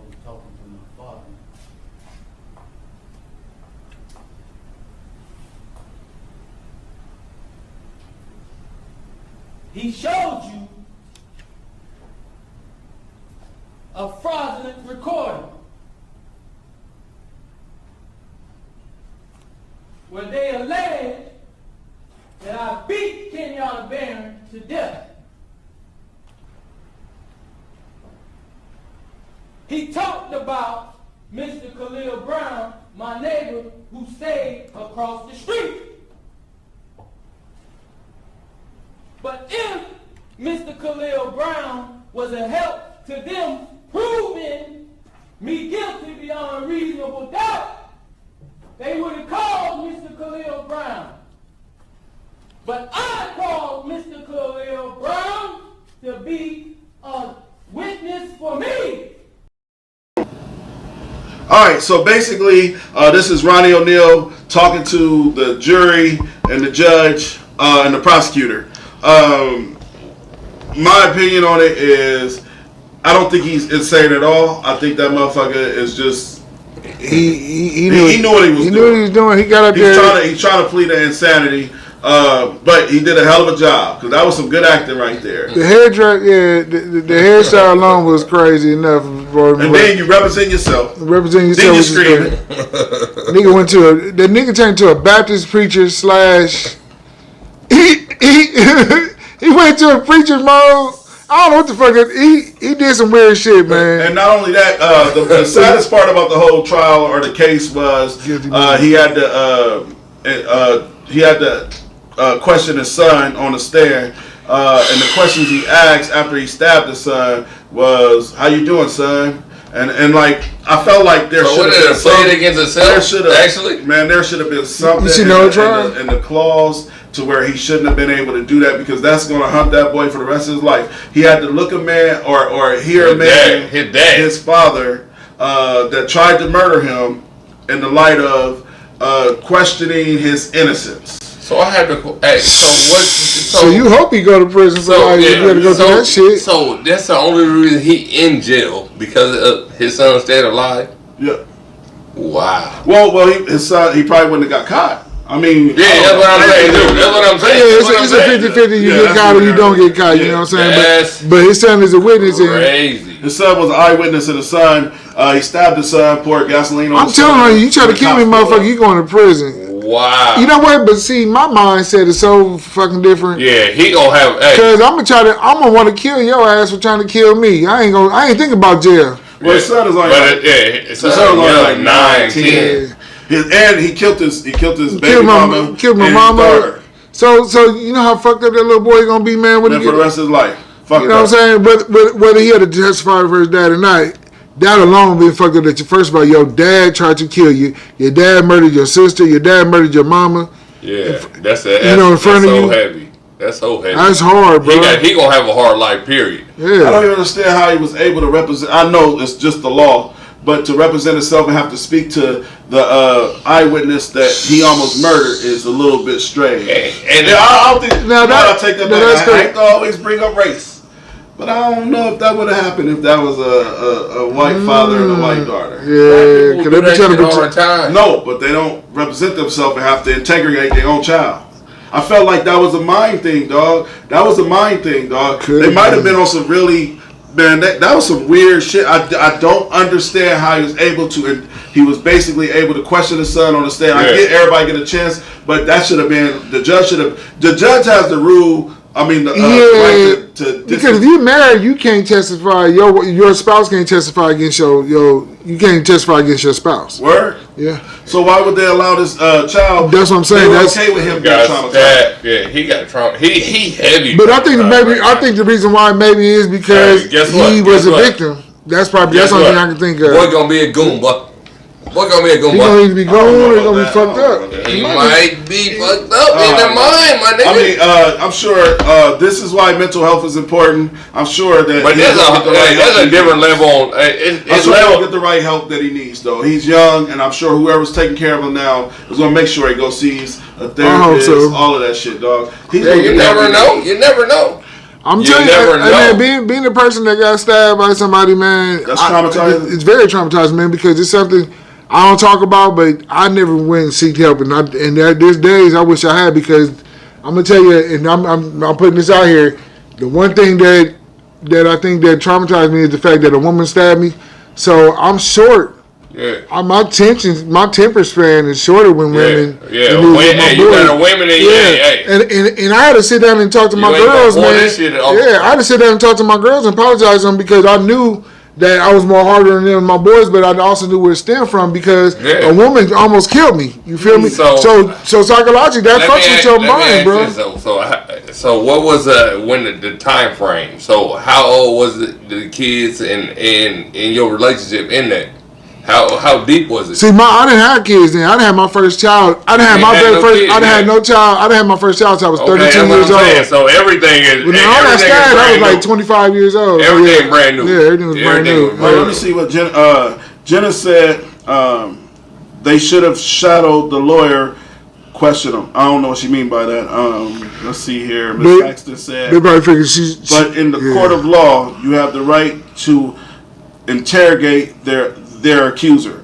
was talking to my father. He showed you a fraudulent recording where they allege that I beat Kenyatta Barron to death. He talked about Mr. Khalil Brown, my neighbor who stayed across the street. But if Mr. Khalil Brown was a help to them proving me guilty beyond reasonable doubt, they would have called Mr. Khalil Brown. But I called Mr. Khalil Brown to be a witness for me. All right, so basically, this is Ronnie O'Neal talking to the jury and the judge and the prosecutor. My opinion on it is, I don't think he's insane at all. I think that motherfucker is just he knew what he was doing. He knew what he was doing. He got up there. He's trying to plead to insanity. But he did a hell of a job, because that was some good acting right there. The hairstyle alone was crazy enough. And then you represent yourself. Then you screaming. The nigga turned to a Baptist preacher / he went to a preacher mode. I don't know what the fuck. He did some weird shit, man. And not only that, the saddest part about the whole trial or the case was he had to question his son on the stand, and the questions he asked after he stabbed his son was, "How you doing, son?" And like, I felt like there should have been something against himself. There should have been something in the clause to where he shouldn't have been able to do that, because that's going to hunt that boy for the rest of his life. He had to look a man or hear a man, his father, that tried to murder him, in the light of questioning his innocence. So I had to. Hey, so what? So you hope he go to prison for life. You got to go through that shit. So that's the only reason he in jail because his son stayed alive. Yeah. Wow. Well, his son, he probably wouldn't have got caught. I mean, yeah, that's what I'm saying. That's what I'm saying. Yeah, it's a 50-50. You get caught or you don't get caught. You know what I'm saying? But his son is a witness. Crazy. His son was an eyewitness of the son. He stabbed the son, poured gasoline on the son. I'm telling you, you try to kill me, motherfucker, you going to prison. Wow. You know what? But see, my mindset is so fucking different. Yeah, he gonna have. Because I'm gonna want to kill your ass for trying to kill me. I ain't thinking about jail. Well, his son is only his son is only like 9, 10. And he killed his baby mama. Killed my mama. So you know how fucked up that little boy gonna be, man. When for the rest of his life. You know what I'm saying? But whether he had to testify for his dad or not, that alone being fucked up. That first of all, your dad tried to kill you. Your dad murdered your sister. Your dad murdered your mama. Yeah, that's in front of you. Heavy. That's so heavy. That's hard, bro. He gonna have a hard life. Period. Yeah. I don't even understand how he was able to represent. I know it's just the law. But to represent himself and have to speak to the eyewitness that he almost murdered is a little bit strange. And I don't think I take that back. I hate to always bring up race, but I don't know if that would have happened if that was a white father and a white daughter. Yeah, because they be trying to all the time. No, but they don't represent themselves and have to integrate their own child. I felt like that was a mind thing, dog. That was a mind thing, dog. They might have been on some really. Man, that was some weird shit. I don't understand how he was able to. He was basically able to question his son on the stand. I get everybody get a chance, but that should have been the judge. The judge has the rule. I mean, the right to because if you're married, you can't testify. Your spouse can't testify against you can't testify against your spouse. Word. Yeah. So why would they allow this child? That's what I'm saying. That's okay with him being traumatized. Yeah, he got trauma. He heavy. But I think the reason why maybe is because he was a victim. That's the only thing I can think of. Boy gonna be a goon, boy. Boy gonna be a goon, boy. He gonna either be gone or he gonna be fucked up. He might be fucked up in the mind, my nigga. I mean, I'm sure this is why mental health is important. I'm sure that. But there's a different level. I'm sure he'll get the right help that he needs, though. He's young, and I'm sure whoever's taking care of him now is gonna make sure he goes sees a therapist. All of that shit, dog. You never know. You never know. I'm telling you, man, being the person that got stabbed by somebody, man, that's traumatizing. It's very traumatizing, man, because it's something I don't talk about, but I never went and seeked help, and there's days I wish I had, because I'm gonna tell you, and I'm putting this out here. The one thing that I think that traumatized me is the fact that a woman stabbed me. So I'm short. Yeah. My temper span is shorter when women. Yeah. You got a women. And I had to sit down and talk to my girls, man. I had to sit down and talk to my girls and apologize to them, because I knew that I was more harder than them and my boys, but I also knew where it stemmed from, because a woman almost killed me. You feel me? So psychologically, that fucks with your mind, bro. So what was when the time frame? So how old was the kids in your relationship in that? How deep was it? See, I didn't have kids then. I didn't have my first child. I didn't have my very first. I didn't have no child. I didn't have my first child until I was 32 years old. So everything is. When all that started, I was like 25 years old. Everything brand new. Yeah, everything was brand new. Let me see what Jenna said. They should have shadowed the lawyer. Question him. I don't know what she mean by that. Let's see here. Ms. Paxton said. They probably figured she's. But in the court of law, you have the right to interrogate their accuser.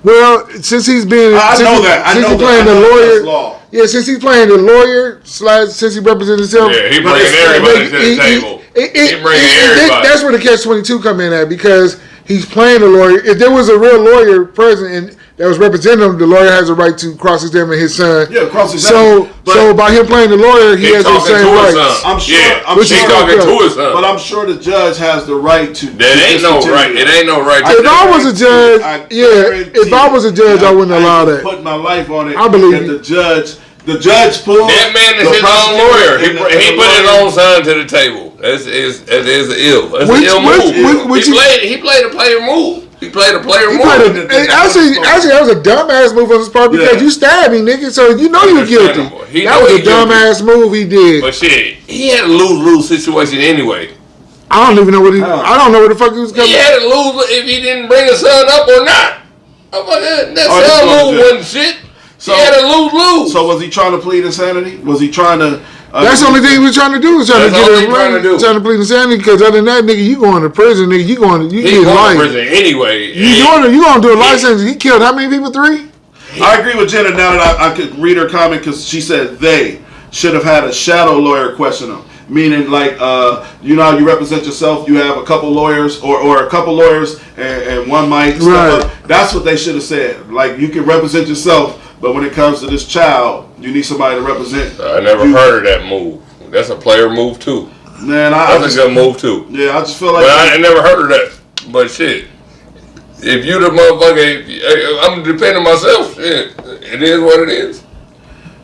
Well, since he's been, playing the lawyer. Yeah, since he's playing the lawyer, since he represents himself. Yeah, he bringing everybody to the table. He bringing everybody. That's where the catch-22 come in at, because he's playing the lawyer. If there was a real lawyer present and that was representing him, the lawyer has a right to cross-examine his son. Yeah, cross-examine. So by him playing the lawyer, he has the same rights. I'm sure. He's talking to his son. But I'm sure the judge has the right to. That ain't no right. It ain't no right. If I was a judge, if I was a judge, I wouldn't allow that. Put my life on it. I believe that the judge pulled. That man is his own lawyer. He put his own son to the table. That is ill. That's an ill move. He played a player move. He played a player move. Actually, that was a dumbass move on his part, because you stabbed me, nigga. So you know you were guilty. That was a dumbass move he did. But shit, he had a lose-lose situation anyway. I don't even know I don't know where the fuck he was coming. He had to lose if he didn't bring his son up or not. That son move wasn't shit. So, he had a lose-lose. So was he trying to plead insanity? Was he trying to? That's the only thing he was trying to do. Was trying to get him trying to plead insanity. Because other than that, nigga, you going to prison, nigga. You get life. To prison anyway. You going to do a life sentence? He killed how many people? 3. I agree with Jenna now that I could read her comment because she said they should have had a shadow lawyer question them. Meaning, like, you know how you represent yourself, you have a couple lawyers or a couple lawyers and one mic step up. That's what they should have said. Like, you can represent yourself, but when it comes to this child, you need somebody to represent. I never heard of that move. That's a player move, too. Man, that's a good move, too. Yeah, I just feel like... But I never heard of that. But shit, if you the motherfucker, I'm depending on myself, shit, it is what it is.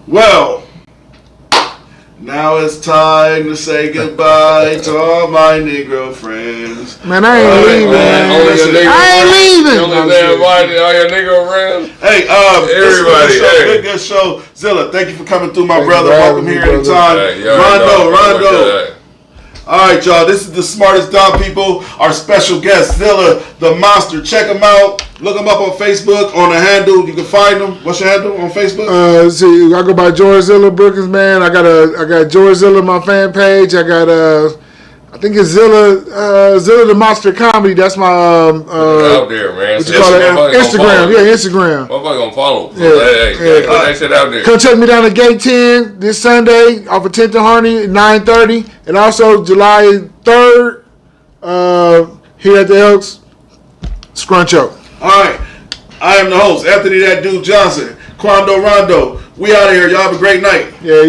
Well... Now it's time to say goodbye to all my Negro friends. Man, I ain't leaving. I ain't leaving. All your Negro friends. Hey, everybody. Good show. Zilla, thank you for coming through, my brother. Welcome here anytime. Rondo. All right, y'all. This is the smartest dumb people. Our special guest, Zilla, the monster. Check him out. Look him up on Facebook on the handle. You can find him. What's your handle on Facebook? See, I go by George Zilla Brookins, man. I got George Zilla my fan page. I got I think it's Zilla the Monster Comedy. That's my out there, man. What you call it? Instagram. Yeah, Instagram. Motherfucker gonna follow. Put that shit out there. Come check me down at Gate 10 this Sunday off of 10th and Harney at 9:30, and also July 3rd here at the Elks Scrunch Up. All right, I am the host, Anthony That Dude Johnson. Quando Rondo. We out of here. Y'all have a great night. Yeah.